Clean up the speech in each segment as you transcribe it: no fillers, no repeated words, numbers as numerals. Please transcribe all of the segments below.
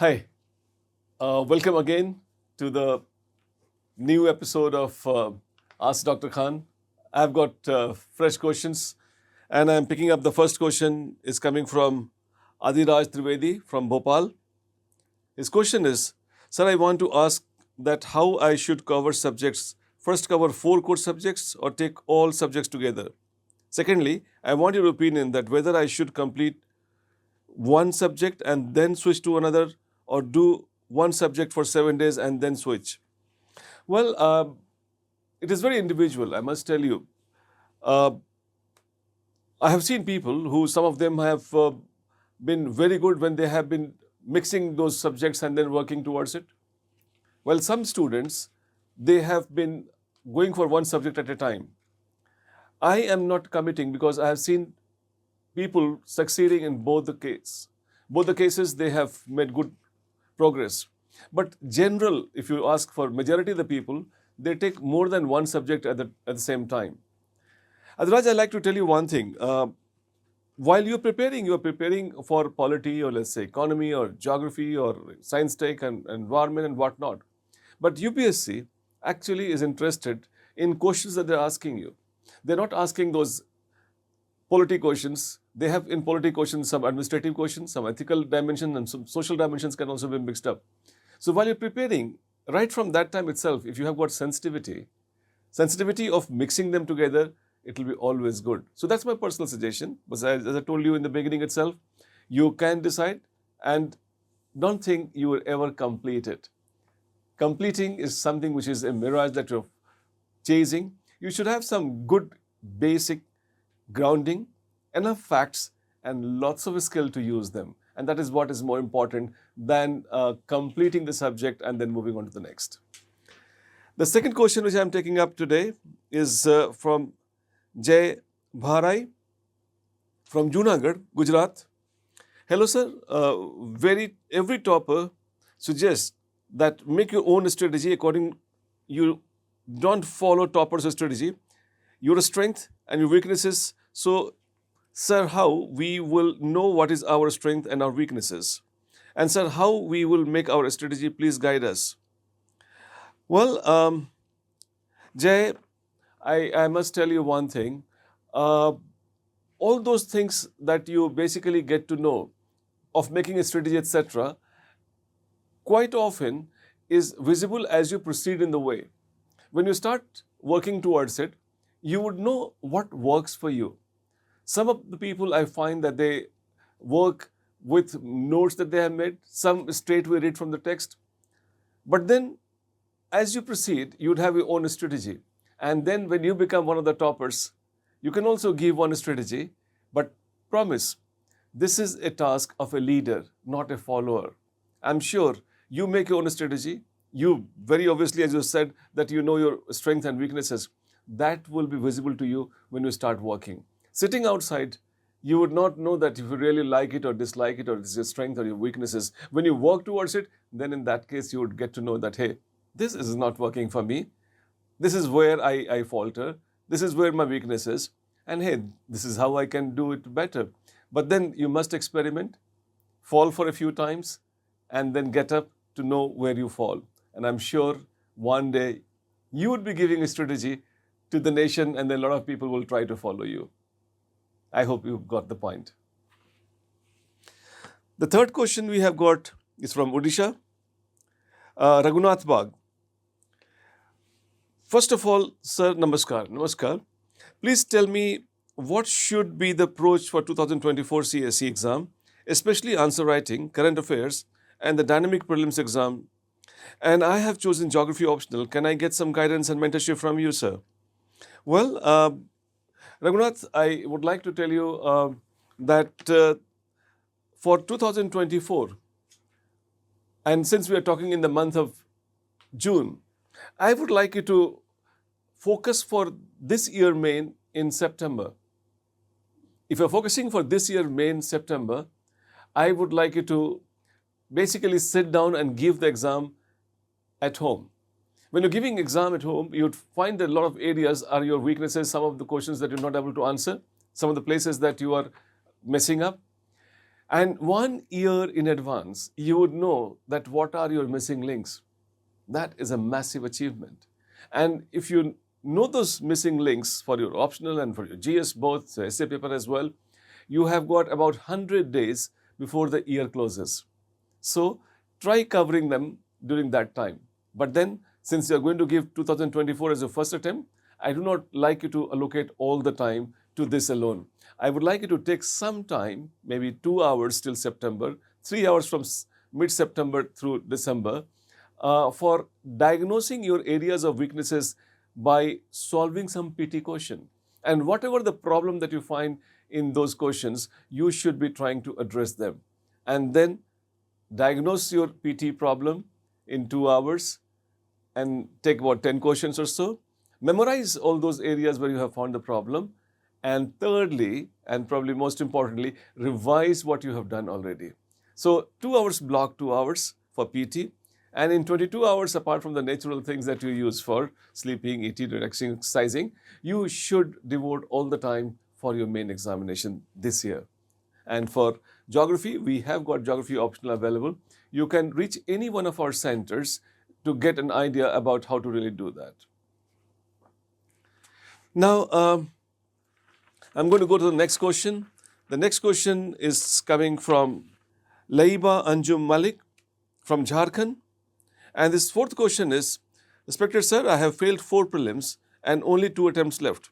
Hi, welcome again to the new episode of Ask Dr. Khan. I've got fresh questions, and I'm picking up the first question is coming from Adiraj Trivedi from Bhopal. His question is, Sir, I want to ask that how I should cover subjects. First, cover four core subjects or take all subjects together. Secondly, I want your opinion that whether I should complete one subject and then switch to another, or do one subject for 7 days and then switch. Well, it is very individual, I must tell you. Uh, I have seen people who, some of them have been very good when they have been mixing those subjects and then working towards it. Well, some students, they have been going for one subject at a time. I am not committing because I have seen people succeeding in both the case. Both the cases, they have made good progress. But general, if you ask for majority of the people, they take more than one subject at the same time. Adraj, I'd like to tell you one thing. While you're preparing for polity or let's say economy or geography or science tech and environment and whatnot. But UPSC actually is interested in questions that they're asking you. They're not asking those polity questions. They have in polity questions some administrative questions, some ethical dimension, and some social dimensions can also be mixed up. So while you're preparing, right from that time itself, if you have got sensitivity of mixing them together, it will be always good. So that's my personal suggestion. But as I told you in the beginning itself, you can decide and don't think you will ever complete it. Completing is something which is a mirage that you're chasing. You should have some good basic grounding, enough facts, and lots of skill to use them. And that is what is more important than completing the subject and then moving on to the next. The second question which I am taking up today is from Jay Bharai from Junagadh, Gujarat. Hello, sir. Every topper suggests that make your own strategy according. You don't follow toppers' strategy. Your strength and your weaknesses. So, sir, how we will know what is our strength and our weaknesses? And sir, how we will make our strategy? Please guide us. Well, Jay, I must tell you one thing. All those things that you basically get to know of making a strategy, etc., quite often is visible as you proceed in the way. When you start working towards it, you would know what works for you. Some of the people I find that they work with notes that they have made, some straightway read from the text. But then as you proceed, you'd have your own strategy. And then when you become one of the toppers, you can also give one strategy, but promise, this is a task of a leader, not a follower. I'm sure you make your own strategy. You very obviously, as you said, that you know your strengths and weaknesses. That will be visible to you when you start working. Sitting outside, you would not know that if you really like it or dislike it or it's your strength or your weaknesses. When you work towards it, then in that case, you would get to know that, hey, this is not working for me. This is where I falter. This is where my weakness is. And hey, this is how I can do it better. But then you must experiment, fall for a few times, and then get up to know where you fall. And I'm sure one day you would be giving a strategy to the nation and then a lot of people will try to follow you. I hope you've got the point. The third question we have got is from Odisha, Raghunath Bagh. First of all, sir, namaskar. Namaskar. Please tell me what should be the approach for 2024 CSE exam, especially answer writing, current affairs, and the dynamic prelims exam. And I have chosen geography optional. Can I get some guidance and mentorship from you, sir? Well, Raghunath, I would like to tell you that for 2024, and since we are talking in the month of June, I would like you to focus for this year main in September. If you're focusing for this year main September, I would like you to basically sit down and give the exam at home. When you're giving exam at home, you'd find that a lot of areas are your weaknesses, some of the questions that you're not able to answer, some of the places that you are messing up. And 1 year in advance, you would know that what are your missing links. That is a massive achievement. And if you know those missing links for your optional and for your GS both, so essay paper as well, you have got about 100 days before the year closes. So try covering them during that time. But then, since you are going to give 2024 as your first attempt, I do not like you to allocate all the time to this alone. I would like you to take some time, maybe 2 hours till September, 3 hours from mid-September through December, for diagnosing your areas of weaknesses by solving some PT question. And whatever the problem that you find in those questions, you should be trying to address them. And then diagnose your PT problem in 2 hours and take about 10 questions or so. Memorize all those areas where you have found the problem. And thirdly, and probably most importantly, revise what you have done already. So 2 hours block 2 hours for PT. And in 22 hours, apart from the natural things that you use for sleeping, eating, relaxing, exercising, you should devote all the time for your main examination this year. And for geography, we have got geography optional available. You can reach any one of our centers to get an idea about how to really do that. Now, I'm going to go to the next question. The next question is coming from Laiba Anjum Malik from Jharkhand. And this fourth question is, Respected Sir, I have failed 4 prelims and only 2 attempts left.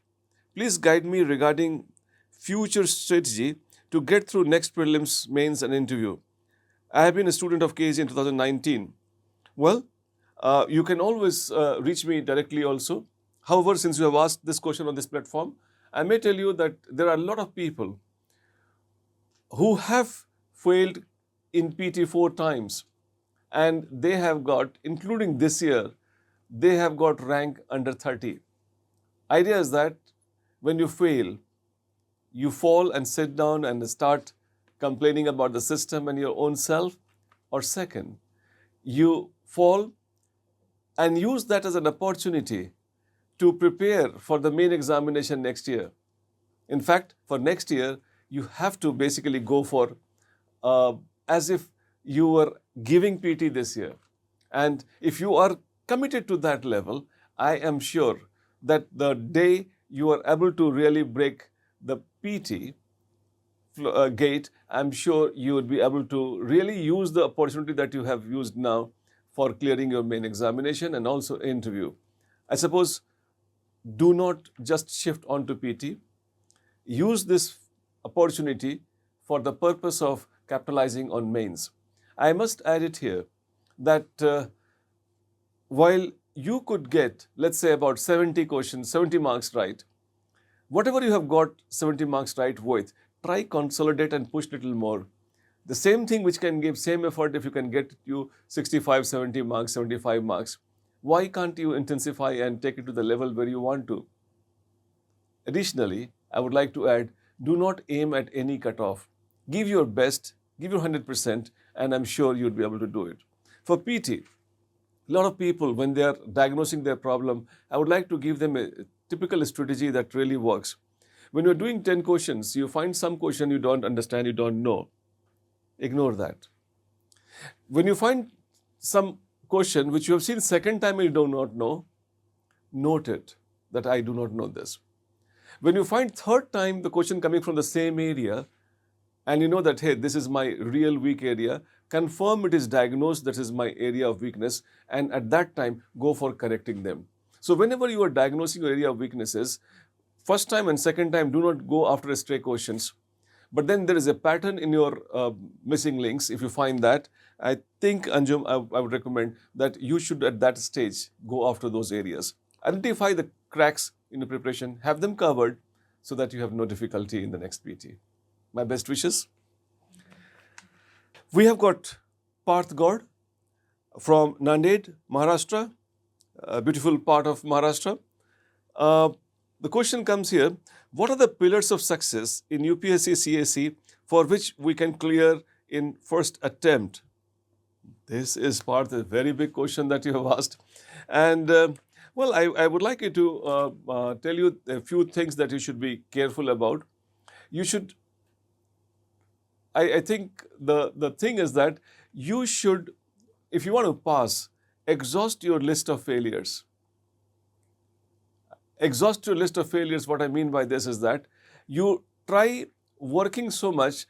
Please guide me regarding future strategy to get through next prelims, mains and interview. I have been a student of KG in 2019. Well, you can always reach me directly also. However, since you have asked this question on this platform, I may tell you that there are a lot of people who have failed in PT 4 times. And they have got, including this year, they have got rank under 30. Idea is that when you fail, you fall and sit down and start complaining about the system and your own self. Or second, you fall and use that as an opportunity to prepare for the main examination next year. In fact, for next year, you have to basically go for as if you were giving PT this year. And if you are committed to that level, I am sure that the day you are able to really break the PT gate, I'm sure you would be able to really use the opportunity that you have used now for clearing your main examination and also interview. I suppose do not just shift on to PT. Use this opportunity for the purpose of capitalizing on mains. I must add it here that while you could get, let's say, about 70 questions, 70 marks right, whatever you have got 70 marks right with, try consolidate and push a little more. The same thing which can give same effort if you can get you 65, 70 marks, 75 marks. Why can't you intensify and take it to the level where you want to? Additionally, I would like to add, do not aim at any cutoff. Give your best, give your 100%, and I'm sure you'd be able to do it. For PT, a lot of people, when they are diagnosing their problem, I would like to give them a typical strategy that really works. When you're doing 10 questions, you find some question you don't understand, you don't know. Ignore that. When you find some question which you have seen second time and you do not know, note it that I do not know this. When you find third time the question coming from the same area, and you know that, hey, this is my real weak area, confirm it is diagnosed, that is my area of weakness, and at that time, go for correcting them. So whenever you are diagnosing your area of weaknesses, first time and second time, do not go after stray questions. But then there is a pattern in your missing links. If you find that, I think, Anjum, I would recommend that you should at that stage go after those areas. Identify the cracks in the preparation, have them covered so that you have no difficulty in the next PT. My best wishes. We have got Parth Gaur from Nanded, Maharashtra, a beautiful part of Maharashtra. The question comes here, what are the pillars of success in UPSC CAC for which we can clear in first attempt? This is Parth, a very big question that you have asked. And well, I would like you to tell you a few things that you should be careful about. You should I think the thing is that you should, if you want to pass, exhaust your list of failures. Exhaust your list of failures. What I mean by this is that you try working so much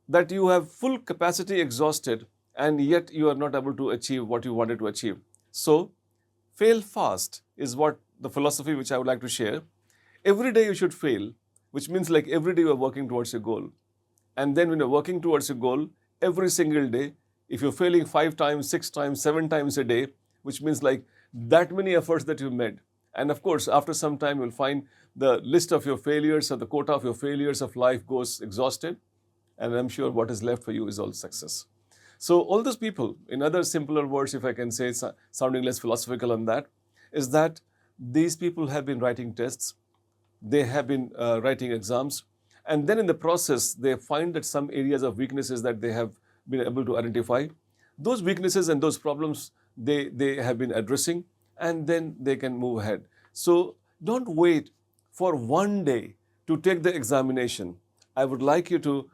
that you have full capacity exhausted, and yet you are not able to achieve what you wanted to achieve. So, fail fast is what the philosophy which I would like to share. Every day you should fail, which means like every day you are working towards your goal. And then when you're working towards your goal, every single day, if you're failing 5 times, 6 times, 7 times a day, which means like that many efforts that you've made. And of course, after some time, you'll find the list of your failures or the quota of your failures of life goes exhausted. And I'm sure what is left for you is all success. So all those people, in other simpler words, if I can say, sounding less philosophical on that, is that these people have been writing tests, they have been writing exams, and then in the process, they find that some areas of weaknesses that they have been able to identify, those weaknesses and those problems they have been addressing, and then they can move ahead. So don't wait for one day to take the examination. I would like you to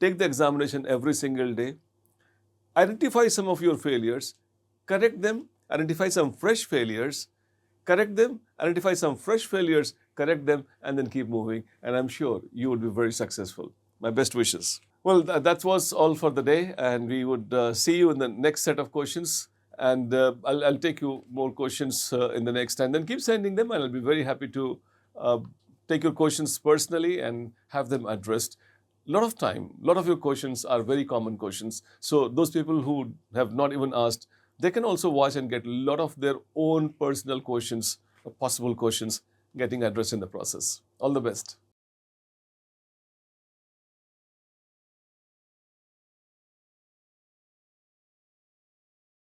take the examination every single day. Identify some of your failures, correct them, identify some fresh failures, correct them, identify some fresh failures, correct them, and then keep moving. And I'm sure you will be very successful. My best wishes. Well, that was all for the day, and we would see you in the next set of questions. And I'll take you more questions in the next, and then keep sending them, and I'll be very happy to take your questions personally and have them addressed. A lot of your questions are very common questions. So those people who have not even asked, they can also watch and get a lot of their own personal questions, possible questions getting addressed in the process. All the best.